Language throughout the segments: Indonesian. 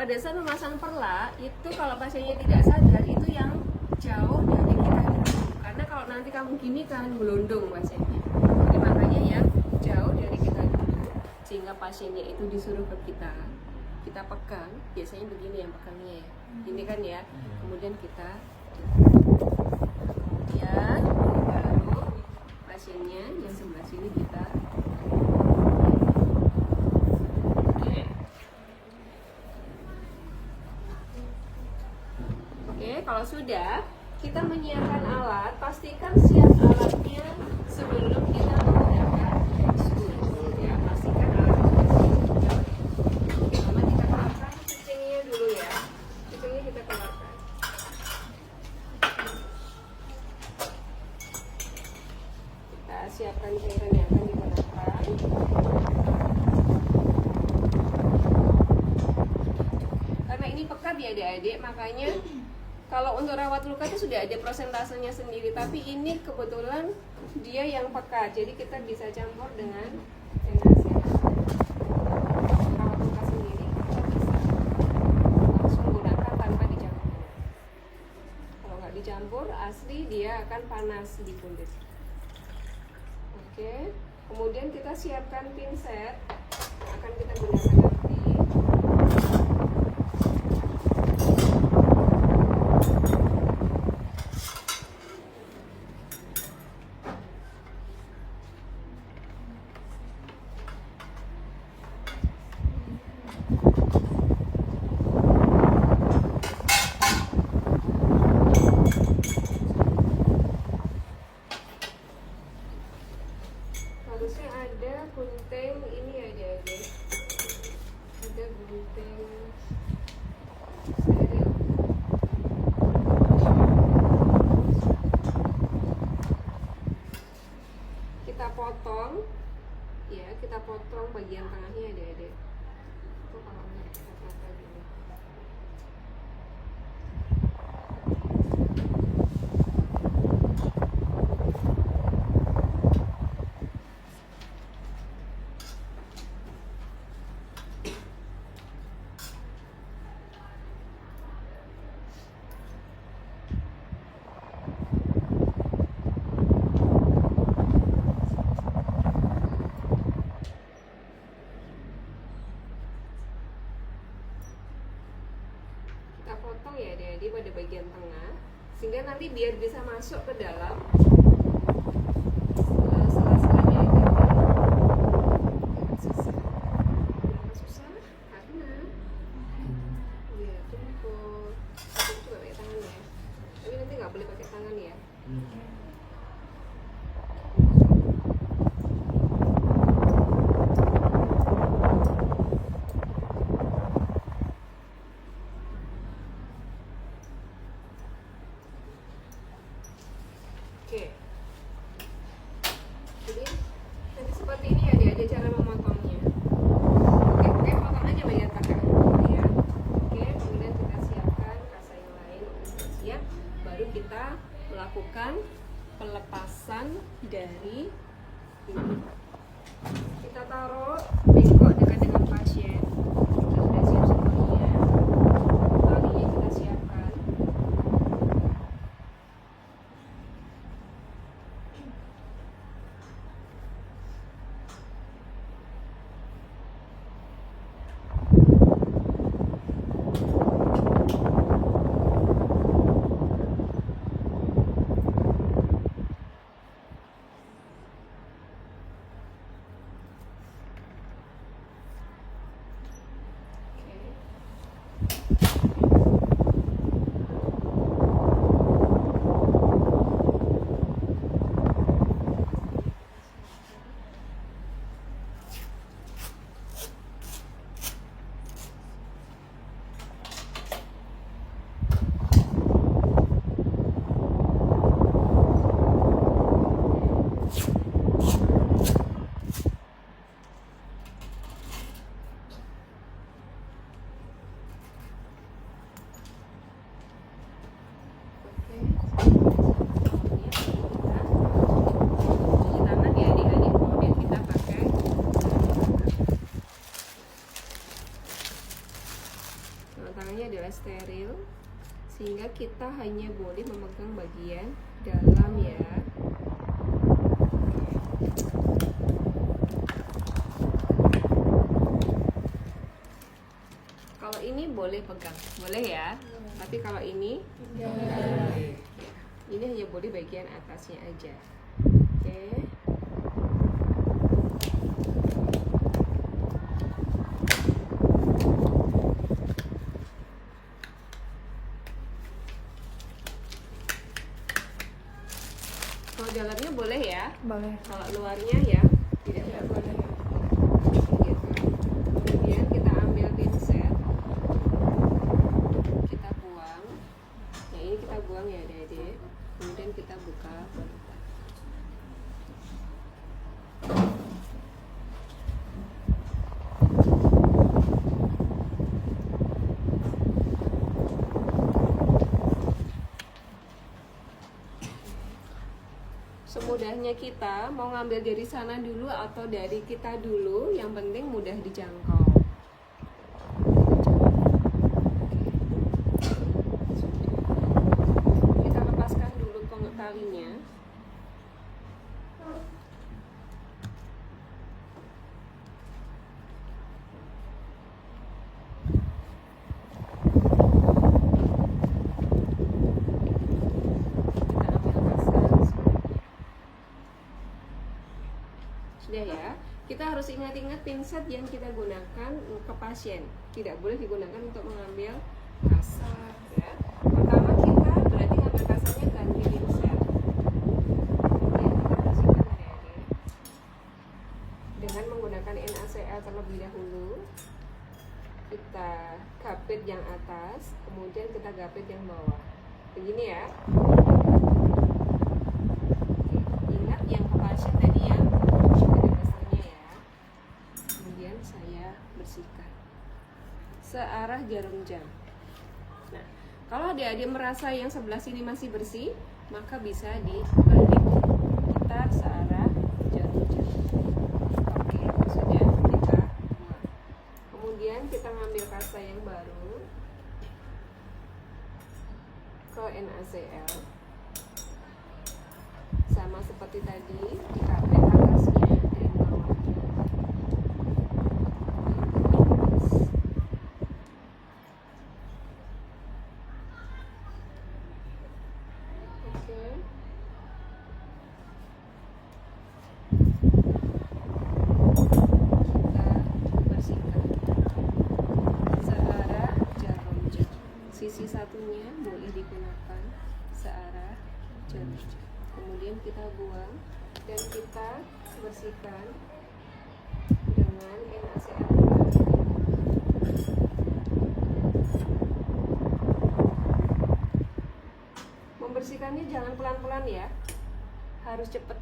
Pada saat memasang perla itu kalau pasiennya tidak sadar itu yang jauh dari kita dulu. Karena kalau nanti kamu gini kan melundung pasiennya. Jadi makanya yang jauh dari kita dulu. Sehingga pasiennya itu disuruh ke kita pegang. Biasanya begini yang pegangnya ya. Ini kan ya. Kemudian kita kemudian baru pasiennya yang sebelah sini kita. Oke, kalau sudah, kita menyiapkan alat, pastikan siap alatnya sebelum kita menggunakan spoon. Ya, pastikan alatnya siap. Pertama kita keluarkan kucingnya dulu ya. Kucingnya kita keluarkan. Kita siapkan cairan yang akan digunakan. Karena ini pekat ya adik-adik, makanya kalau untuk rawat luka itu sudah ada prosentasenya sendiri, tapi ini kebetulan dia yang pekat, jadi kita bisa campur dengan rawat luka sendiri, kita bisa langsung gunakan tanpa dicampur. Kalau nggak dicampur, asli dia akan panas di kulit. Oke, kemudian kita siapkan pinset, akan kita gunakan nanti. Harusnya ada gunting ini adik-adik, ada gunting steril. Kita potong ya, kita potong bagian tengahnya adik-adik. Itu kalau nggak kita tata dulu. Kita potong ya adik-adik pada bagian tengah, sehingga nanti biar bisa masuk ke dalam sela-selanya itu. Kenapa susah? Karena ya tumpul. Aku juga pakai tangan ya, tapi nanti nggak boleh pakai tangan ya. Oke, jadi nanti seperti ini ya dia cara memotongnya. Oke, potong aja bagian tengah ya. Oke, kemudian kita siapkan kasa yang lain untuk siap, baru kita melakukan pelepasan dari ini. Kita taruh bengkok dekat dengan pasien. Kita sudah siap semuanya. Talinya kita siapkan. pematangannya adalah steril, sehingga kita hanya boleh memegang bagian dalam ya. Kalau ini boleh pegang, boleh ya. Tapi kalau ini enggak. Ini hanya boleh bagian atasnya aja. Oke. Kalau dalamnya boleh ya? Boleh. Kalau luarnya ya tidak boleh. Gitu. Kemudian kita ambil pinset, kita buang. Yang ini kita buang ya adik-adik. Kemudian kita buka balutan. Semudahnya kita mau ngambil dari sana dulu atau dari kita dulu, yang penting mudah dijangkau. Kita lepaskan dulu talinya. Sudah ya, kita harus ingat-ingat pinset yang kita gunakan ke pasien. Tidak boleh digunakan untuk mengambil kasar ya. Pertama kita berarti ngambil kasarnya ganti pinset. Kemudian kita bersihkan adik-adik dengan menggunakan NaCl terlebih dahulu. Kita gapit yang atas, kemudian kita gapit yang bawah. Begini ya. Ingat yang ke pasien tadi yang saya bersihkan searah jarum jam. Nah, kalau adik-adik merasa yang sebelah sini masih bersih, maka bisa dibalik, kita searah jarum jam. Oke, sudah kita buang. Kemudian kita ngambil kasa yang baru ke NaCl, sama seperti tadi, dikapit atasnya dan bawahnya. Sisi satunya boleh digunakan searah jarum jam. Kemudian kita buang dan kita bersihkan dengan NaCl. Membersihkannya jangan pelan-pelan ya, harus cepat.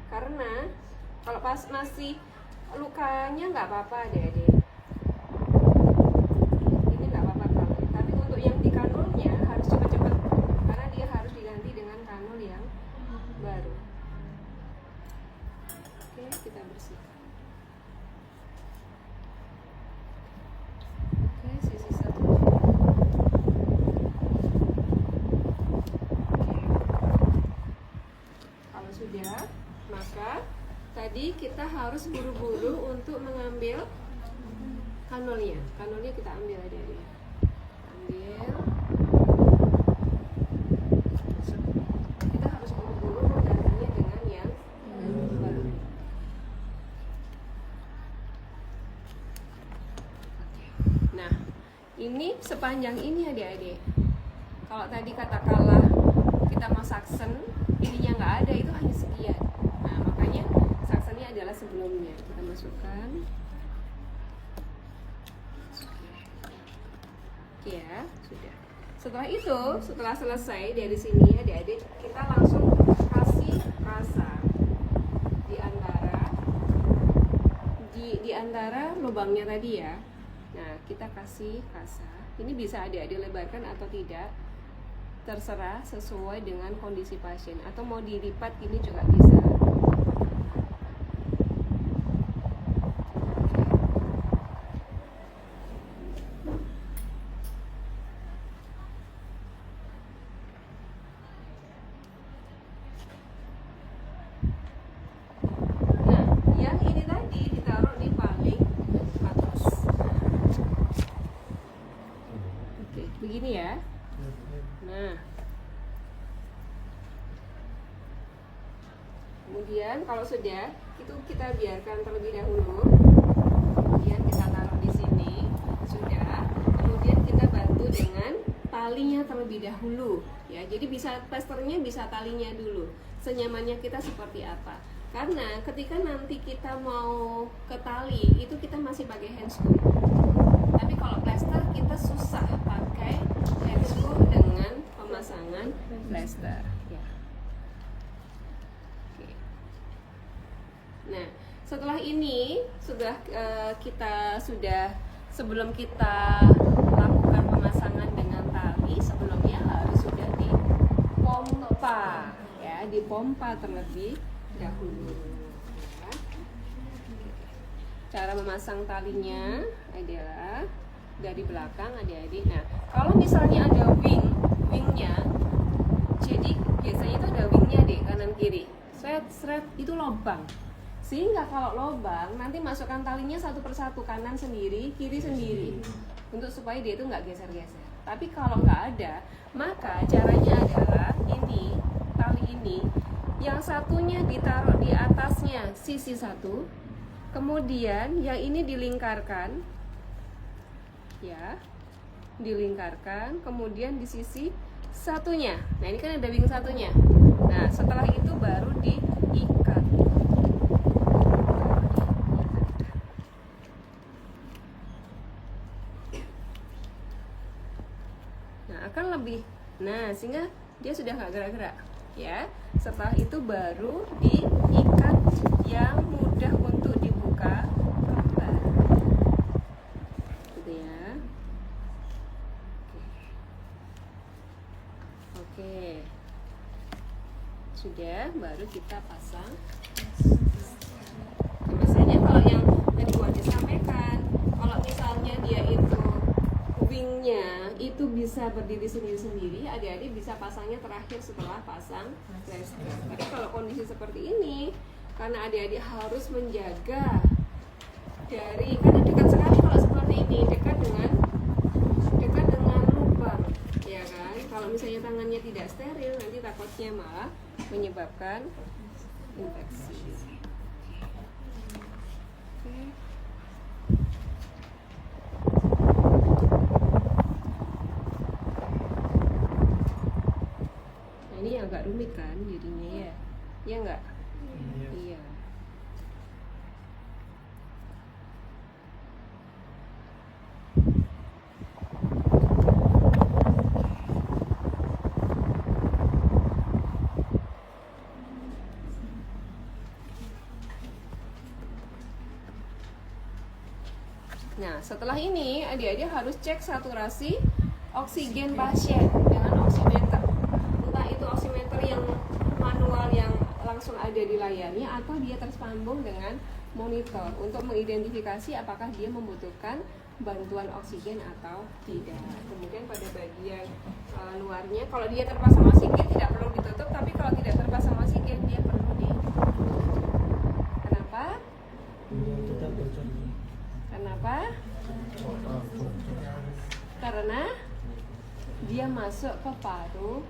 Karena kalau pas masih lukanya nggak apa-apa adik-adik. Yang di kanulnya harus cepat-cepat karena dia harus diganti dengan kanul yang baru. Oke, kita bersihkan. Oke, sisi satu. Oke. Kalau sudah, maka tadi kita harus buru-buru untuk mengambil kanulnya. Kanulnya kita ambil adik-adik. Kita harus buru-buru menggantinya dengan yang baru. Nah, ini sepanjang ini adik-adik. Kalau tadi katakanlah kita mau saksen, ininya nggak ada, itu hanya sekian. Nah, makanya saksennya adalah sebelumnya. Kita masukkan. Ya, sudah. Setelah itu, setelah selesai dari sini adik-adik, kita langsung kasih rasa di antara lubangnya tadi ya. Nah, kita kasih rasa. Ini bisa adik-adik lebarkan atau tidak, terserah sesuai dengan kondisi pasien. Atau mau dilipat ini juga bisa. gini ya. Nah, kemudian kalau sudah itu kita biarkan terlebih dahulu. Kemudian kita taruh di sini, sudah. Kemudian kita bantu dengan talinya terlebih dahulu. Ya, jadi bisa plasternya, bisa talinya dulu. Senyamannya kita seperti apa? Karena ketika nanti kita mau ke tali itu kita masih pakai handscoon. Tapi kalau plaster kita susah pakai handscoon dengan pemasangan plaster. Ya. Oke. Nah, setelah ini sebelum kita lakukan pemasangan dengan tali, sebelumnya harus sudah dipompa, ya, dipompa terlebih dahulu. Ya. Cara memasang talinya adalah dari belakang, adik-adik. Nah, kalau misalnya ada wingnya, jadi biasanya itu ada wingnya deh, kanan kiri. Seret itu lubang. Sehingga kalau lubang nanti masukkan talinya satu persatu, kanan sendiri, kiri sendiri, untuk supaya dia itu nggak geser-geser. Tapi kalau nggak ada, maka caranya adalah ini, tali ini, yang satunya ditaruh di atasnya sisi satu, kemudian yang ini dilingkarkan, ya, dilingkarkan, kemudian di sisi satunya. Nah, ini kan ada wing satunya. Nah, setelah itu baru diikat. Nah, akan lebih, nah, sehingga dia sudah nggak gerak-gerak, ya. Setelah itu baru diikat yang mudah untuk dibuka kembali, gitu ya. Oke, sudah, baru kita pasang. Biasanya kalau yang tadi Wanda sampaikan, kalau misalnya dia itu wingnya itu bisa berdiri sendiri-sendiri, adik-adik bisa pasangnya terakhir setelah pasang plaster. Tapi kalau kondisi seperti ini, karena adik-adik harus menjaga dari, karena dekat sekali kalau seperti ini, dekat dengan lubang, ya kan. Kalau misalnya tangannya tidak steril, nanti takutnya malah menyebabkan infeksi. Oke. Ini agak rumit kan jadinya, ya? Ya enggak? Iya. Nah, setelah ini adik-adik harus cek saturasi oksigen pasien dengan oximeter. Entah itu oximeter yang manual yang langsung ada di layarnya, atau dia tersambung dengan monitor untuk mengidentifikasi apakah dia membutuhkan bantuan oksigen atau tidak. Kemudian pada bagian luarnya, kalau dia terpasang oksigen tidak perlu ditutup, tapi kalau tidak terpasang oksigen dia perlu ditutup. Kenapa? Kenapa? Karena dia masuk ke paru.